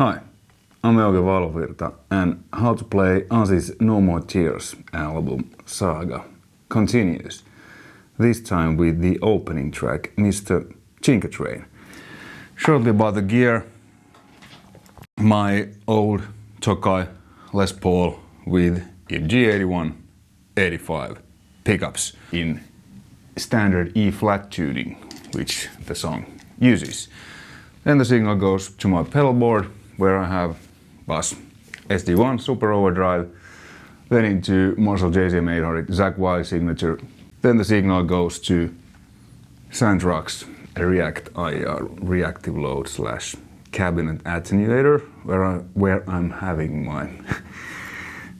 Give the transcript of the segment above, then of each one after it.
Hi, I'm Euge Valovirta, and how to play Ozzy's No More Tears album saga continues. This time with the opening track, Mr. Tinkertrain. Shortly about the gear, my old Tokai Les Paul with Euge 8185 pickups in standard E-flat tuning, which the song uses. Then the signal goes to my pedal board, where I have bass SD1 Super Overdrive, then into Marshall JCM800 Zach Wild signature. Then the signal goes to Sandrock's React IR reactive load / cabinet attenuator, where I'm having my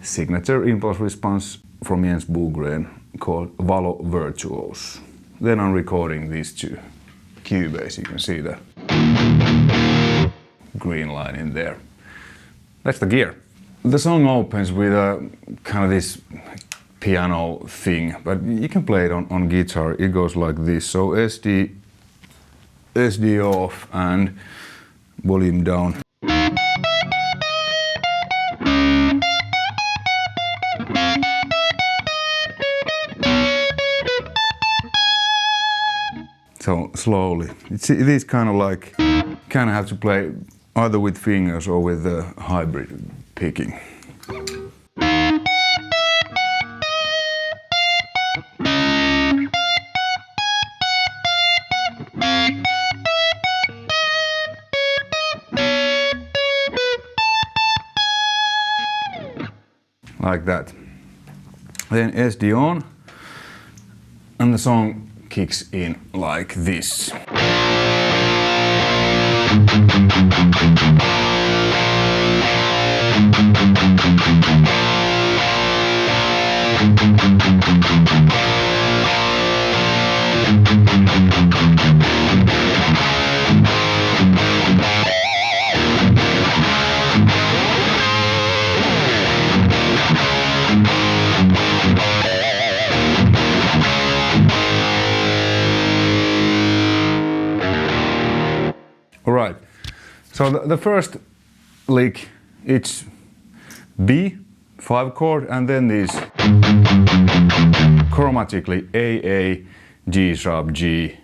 signature impulse response from Jens Bogren called Valovirta. Then I'm recording these two Cubase. You can see the green line in there. That's the gear. The song opens with a kind of this piano thing, but you can play it on guitar. It goes like this. So SD off and volume down. So slowly. It is kind of like, kind of have to play either with fingers or with the hybrid picking. Like that. Then SD on, and the song kicks in like this. Alright, so the first lick, it's B, 5 chord, and then these chromatically AA, G sharp, G,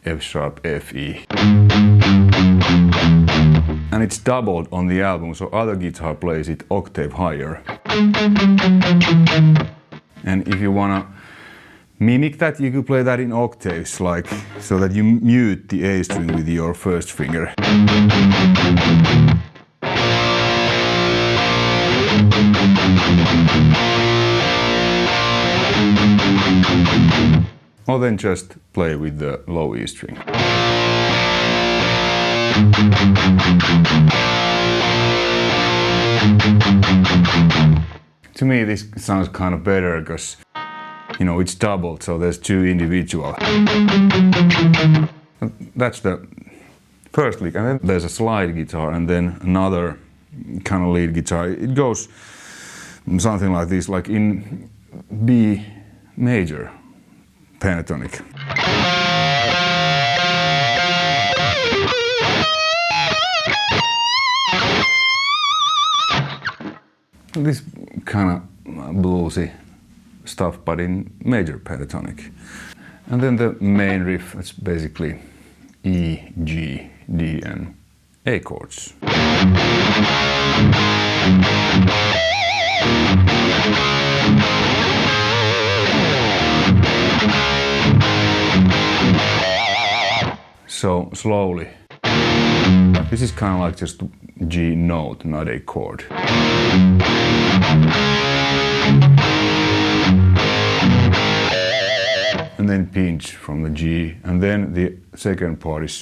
F sharp, F, E. And it's doubled on the album, so other guitar plays it octave higher. And if you wanna mimic that, you could play that in octaves, like so that you mute the A string with your first finger. Or then just play with the low E string. To me this sounds kind of better because, you know, it's doubled, so there's two individual. That's the first lick, and then there's a slide guitar and then another kind of lead guitar. It goes something like this, like in B major pentatonic. This kind of bluesy stuff, but in major pentatonic. And then the main riff, it's basically E, G, D and A chords. So slowly. This is kind of like just G note, not a chord. And then pinch from the G, and then the second part is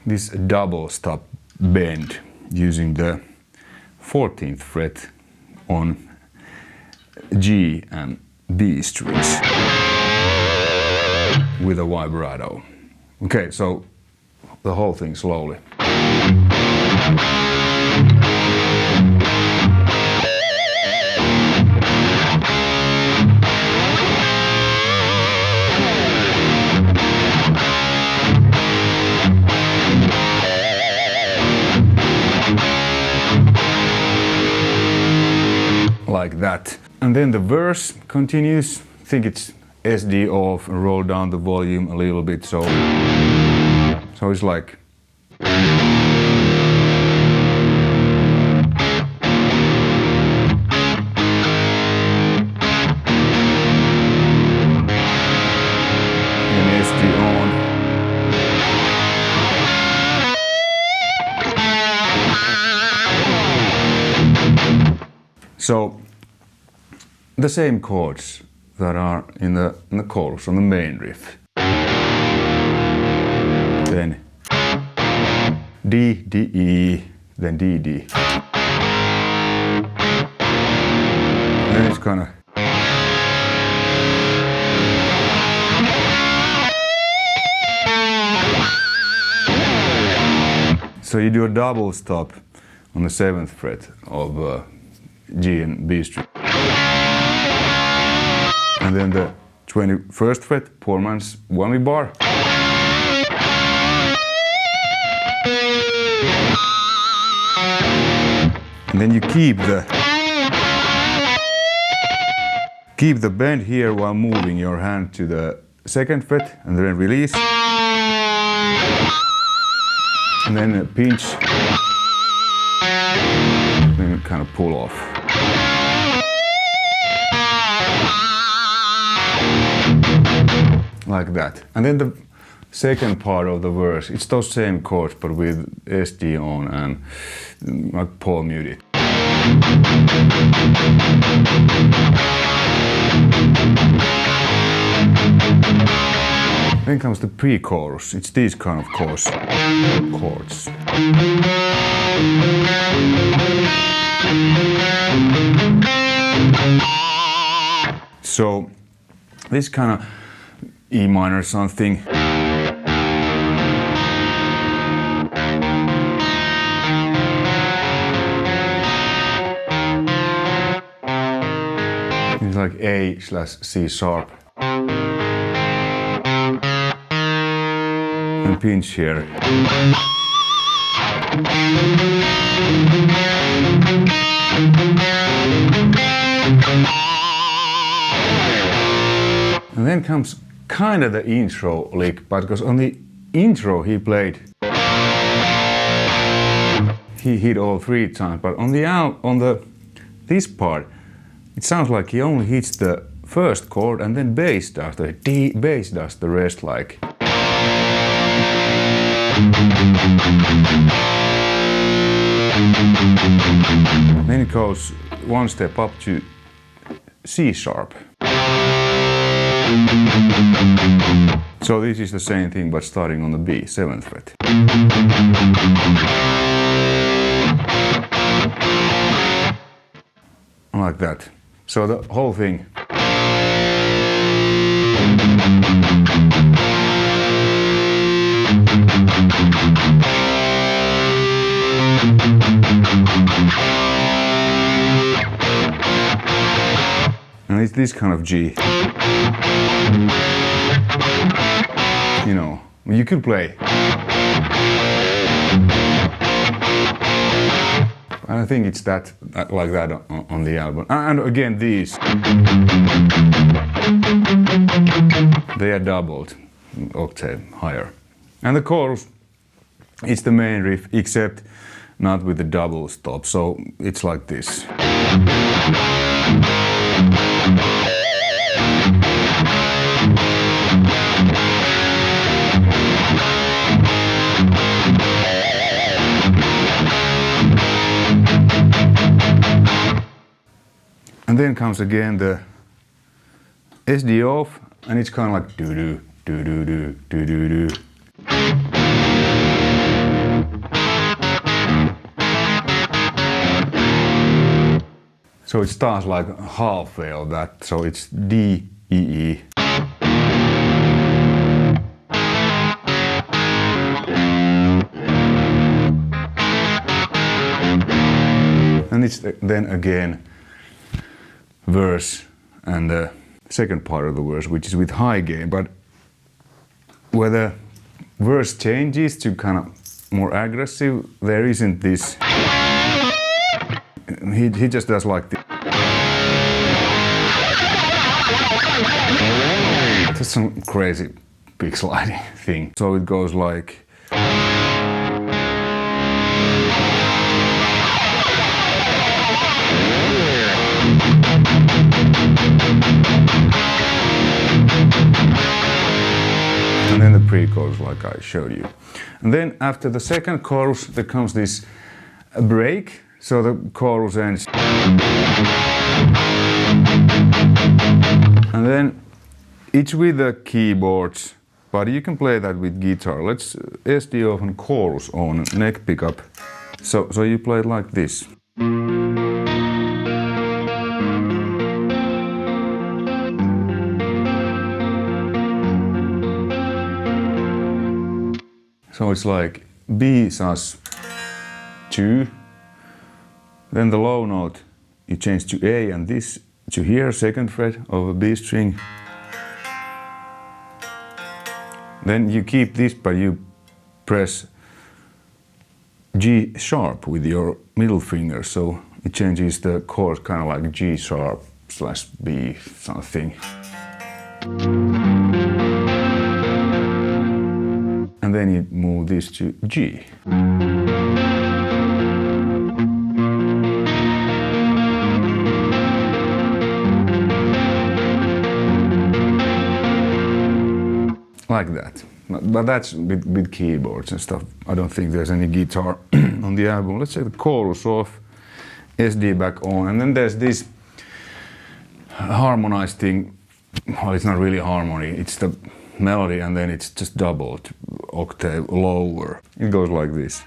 this double stop bend using the 14th fret on G and B strings with a vibrato. Okay, so the whole thing slowly. And then the verse continues. I think it's SD off and roll down the volume a little bit, so it's like so the same chords that are in the chorus on the main riff. Then D, D, E, then D, D. Then it's kind of so you do a double stop on the 7th fret of G and B string. And then the 21st fret, poor man's 1 bar. And then you keep the bend here while moving your hand to the 2nd fret and then release. And then pinch. Then kind of pull off. Like that. And then the second part of the verse, it's those same chords but with SD on and like Paul muted. Then comes the pre-chorus. It's these kind of chords. So this kind of E minor something. It's like A/C sharp. And pinch here. And then comes kind of the intro lick, but because on the intro he hit all 3 times, but on this part it sounds like he only hits the first chord and then bass does the rest, like. Then it goes 1 step up to C sharp. So this is the same thing but starting on the B, 7th fret. Like that. So the whole thing. And it's this kind of G. You know, you could play. And I think it's that like that on the album. And again, these. They are doubled, octave higher. And the chorus, it's the main riff, except not with the double stop. So it's like this. And then comes again the SD off, and it's kind of like doo-doo, doo-doo-doo, doo-doo-doo. So it starts like halfway of that, so it's D, E, E. And it's then again verse and the second part of the verse, which is with high gain, but where the verse changes to kind of more aggressive, there isn't this. He just does like this. some crazy big sliding thing. So it goes like. And then the pre-chorus like I showed you. And then after the second chorus there comes this break, so the chorus ends. And then it's with the keyboards, but you can play that with guitar. Let's SD off on chorus on neck pickup. So you play it like this. So it's like B sus 2, then the low note you change to A and this to here, second fret of a B string. Then you keep this but you press G sharp with your middle finger, so it changes the chord kind of like G sharp / B something. And then you move this to G. Like that. But that's with keyboards and stuff. I don't think there's any guitar on the album. Let's take the chorus off, SD back on, and then there's this harmonized thing. Well, it's not really harmony, it's the melody and then it's just doubled octave lower. It goes like this.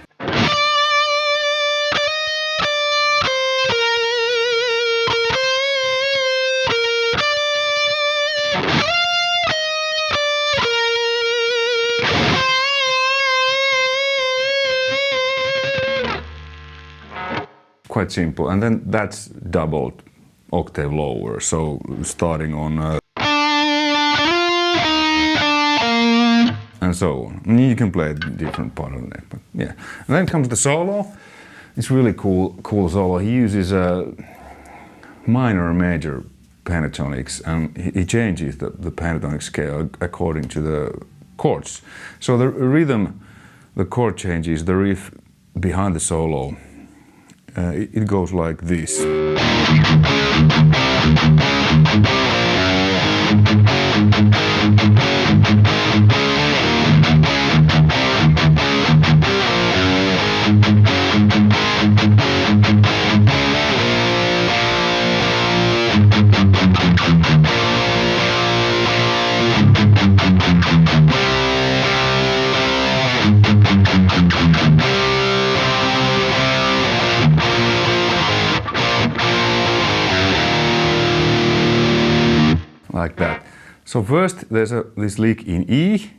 Quite simple, and then that's doubled octave lower, so starting on and so on. You can play a different part of the neck, but yeah. And then comes the solo. It's really cool solo. He uses minor and major pentatonics, and he changes the pentatonic scale according to the chords. So the rhythm, the chord changes, the riff behind the solo. It goes like this. Like that. So first there's this lick in E,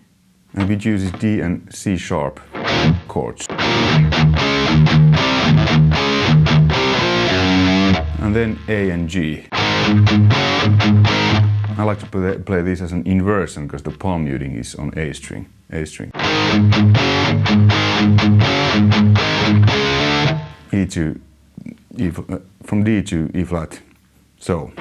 and which uses D and C sharp chords. And then A and G. I like to play this as an inversion because the palm muting is on A string. E to E, from D to E flat. So.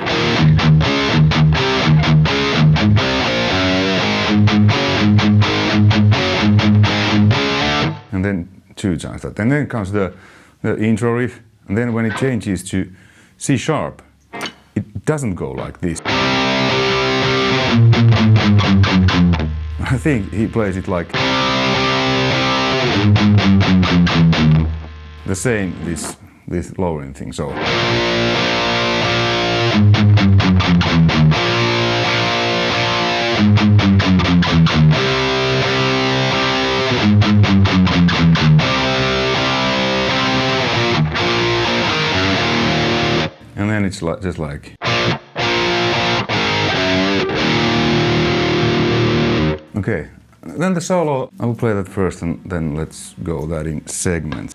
And then two times that. And then comes the intro riff, and then when it changes to C sharp, it doesn't go like this. I think he plays it like the same, this lowering thing, so. And then it's just like. Okay, then the solo, I will play that first and then let's go that in segments.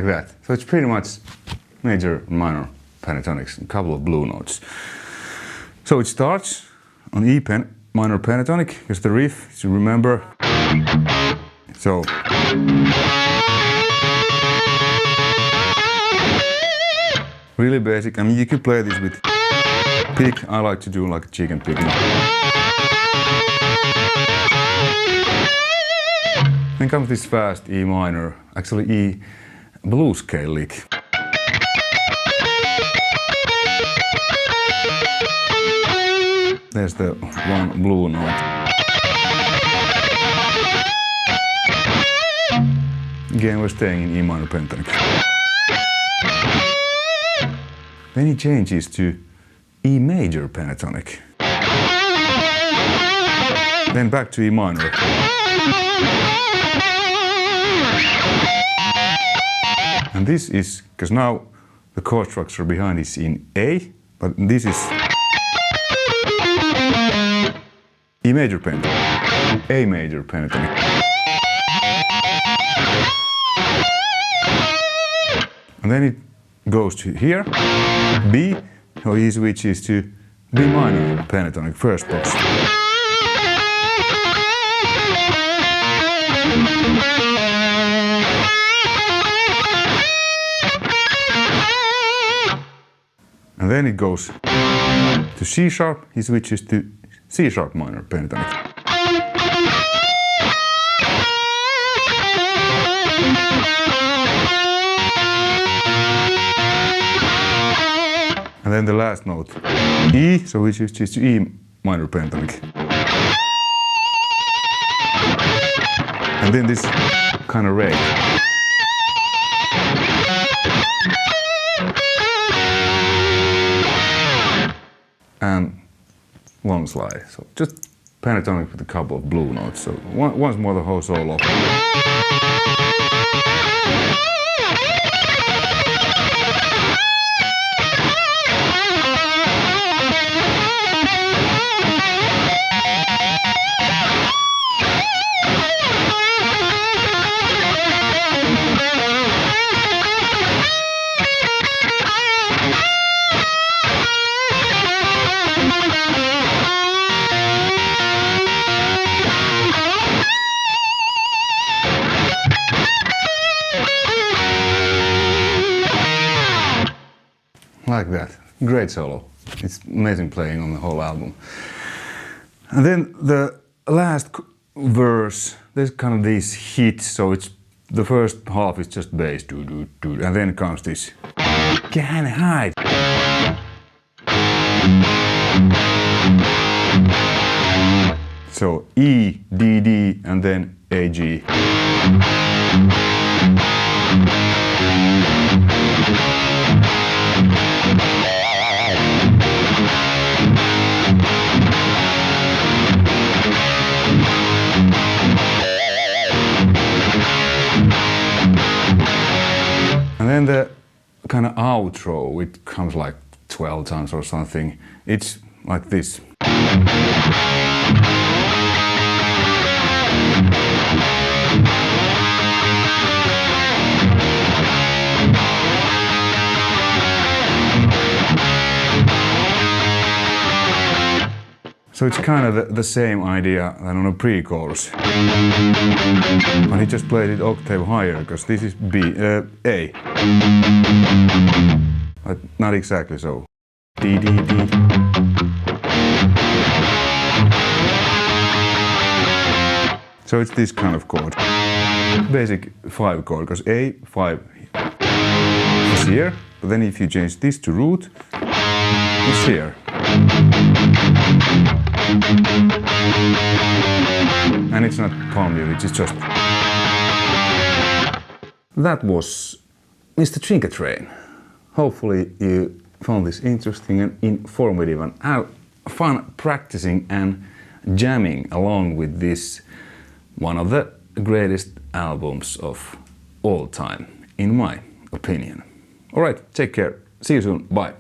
like that. So it's pretty much major and minor pentatonics, a couple of blue notes. So it starts on E minor pentatonic, because the riff, as you remember. So really basic. I mean, you could play this with pick. I like to do like chicken picking. Then comes this fast E minor, actually E blues scale lick. There's the one blue note. Again, we're staying in E minor pentatonic. Then he changes to E major pentatonic. Then back to E minor. And this is, because now the chord structure behind is in A, but this is E major pentatonic, A major pentatonic. And then it goes to here, B, so he switches to B minor pentatonic, first box. And then it goes to C sharp, he switches to C sharp minor pentatonic. And then the last note, E, so he switches to E minor pentatonic. And then this kind of rake. And long slide. So just pentatonic with a couple of blue notes. So once more the whole solo. Like that. Great solo. It's amazing playing on the whole album. And then the last verse, there's kind of these hits, so it's the first half is just bass, do do do, and then comes this can't hide. So E, D, D, and then A, G. And then the kind of outro, it comes like 12 times or something. It's like this. So it's kind of the same idea than on a pre-chorus. But he just played it octave higher, because this is B, A. But not exactly so. D, D, D. So it's this kind of chord. Basic 5 chord, because A, 5 is here, but then if you change this to root, it's here. And it's not palm muted, it's just... That was Mr. Tinkertrain. Hopefully you found this interesting and informative and had fun practicing and jamming along with this, one of the greatest albums of all time, in my opinion. Alright, take care, see you soon, bye.